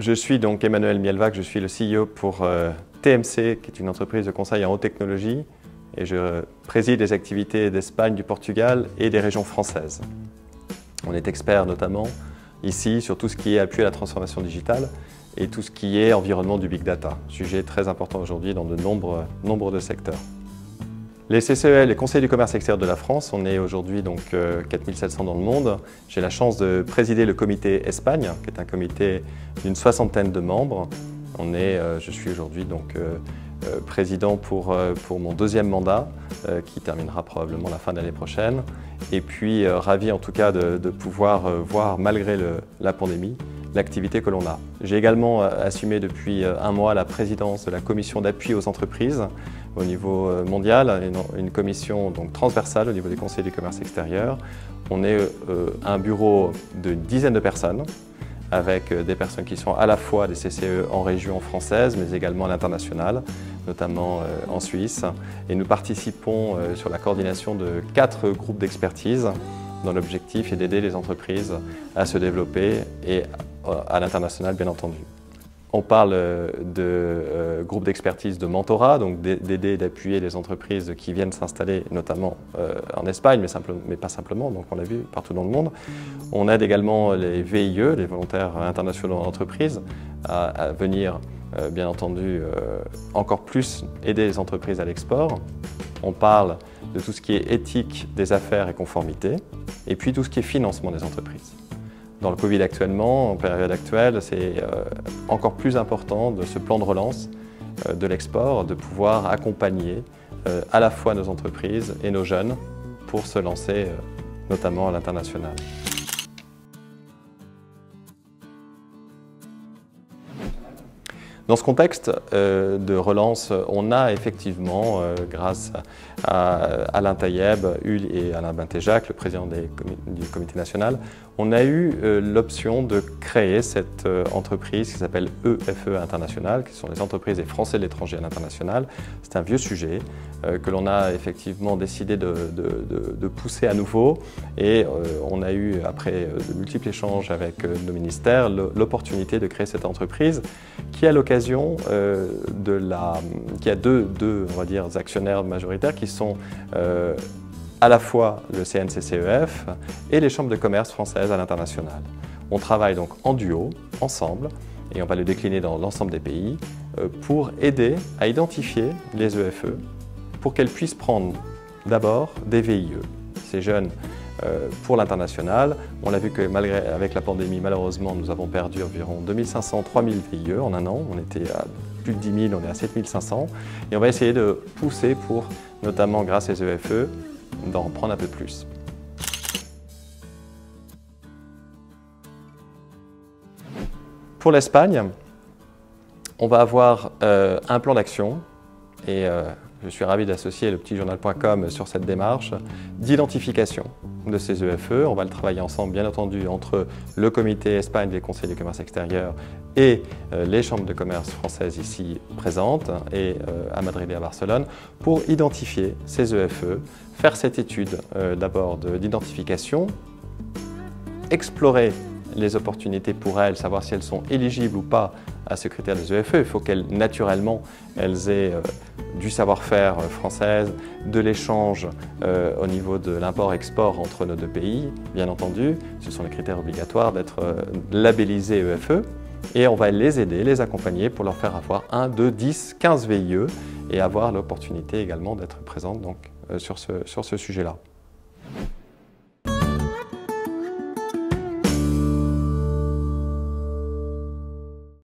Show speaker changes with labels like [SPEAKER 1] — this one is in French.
[SPEAKER 1] Je suis donc Emmanuel Mielvac, je suis le CEO pour TMC, qui est une entreprise de conseil en haute technologie, et je préside les activités d'Espagne, du Portugal et des régions françaises. On est expert notamment ici sur tout ce qui est appui à la transformation digitale et tout ce qui est environnement du big data, sujet très important aujourd'hui dans de nombre de secteurs. Les CCEL, les conseils du commerce extérieur de la France, on est aujourd'hui donc 4700 dans le monde. J'ai la chance de présider le comité Espagne, qui est un comité d'une 60aine de membres. Je suis aujourd'hui donc président pour mon deuxième mandat, qui terminera probablement la fin de l'année prochaine. Et puis ravi en tout cas de pouvoir voir, malgré la pandémie, l'activité que l'on a. J'ai également assumé depuis un mois la présidence de la commission d'appui aux entreprises au niveau mondial, une commission donc transversale au niveau des conseils du commerce extérieur. On est un bureau d'une dizaine de personnes, avec des personnes qui sont à la fois des CCE en région française, mais également à l'international, notamment en Suisse. Et nous participons sur la coordination de 4 groupes d'expertise, dont l'objectif est d'aider les entreprises à se développer et à l'international, bien entendu. On parle de groupes d'expertise de mentorat, donc d'aider et d'appuyer les entreprises qui viennent s'installer, notamment en Espagne, mais pas simplement, donc on l'a vu partout dans le monde. On aide également les VIE, les volontaires internationaux en entreprise, à venir, bien entendu, encore plus aider les entreprises à l'export. On parle de tout ce qui est éthique des affaires et conformité, et puis tout ce qui est financement des entreprises. Dans le Covid actuellement, en période actuelle, c'est encore plus important de ce plan de relance de l'export, de pouvoir accompagner à la fois nos entreprises et nos jeunes pour se lancer notamment à l'international. Dans ce contexte de relance, on a effectivement, grâce à Alain Taïeb et Alain Bentéjac, le président du comité national, on a eu l'option de créer cette entreprise qui s'appelle EFE International, qui sont les entreprises des Français de l'étranger à l'international. C'est un vieux sujet que l'on a effectivement décidé de pousser à nouveau, et on a eu, après de multiples échanges avec nos ministères, l'opportunité de créer cette entreprise qui a l'occasion qui a deux on va dire, actionnaires majoritaires qui sont à la fois le CNCCEF et les chambres de commerce françaises à l'international. On travaille donc en duo, ensemble, et on va le décliner dans l'ensemble des pays pour aider à identifier les EFE pour qu'elles puissent prendre d'abord des VIE. Ces jeunes pour l'international, on l'a vu que avec la pandémie, malheureusement, nous avons perdu environ 2500-3000 VIE en un an. On était à plus de 10 000, on est à 7500. Et on va essayer de pousser pour, notamment grâce aux EFE, d'en prendre un peu plus. Pour l'Espagne, on va avoir un plan d'action, et je suis ravi d'associer le petitjournal.com sur cette démarche d'identification de ces EFE. On va le travailler ensemble, bien entendu, entre le comité Espagne des conseils du commerce extérieur et les chambres de commerce françaises ici présentes, et à Madrid et à Barcelone, pour identifier ces EFE, faire cette étude d'abord d'identification, explorer les opportunités pour elles, savoir si elles sont éligibles ou pas à ce critère des EFE. Il faut qu'elles, naturellement, elles aient du savoir-faire français, de l'échange au niveau de l'import-export entre nos deux pays, bien entendu. Ce sont les critères obligatoires d'être labellisés EFE. Et on va les aider, les accompagner pour leur faire avoir 1, 2, 10, 15 VIE et avoir l'opportunité également d'être présente donc, sur ce sujet-là.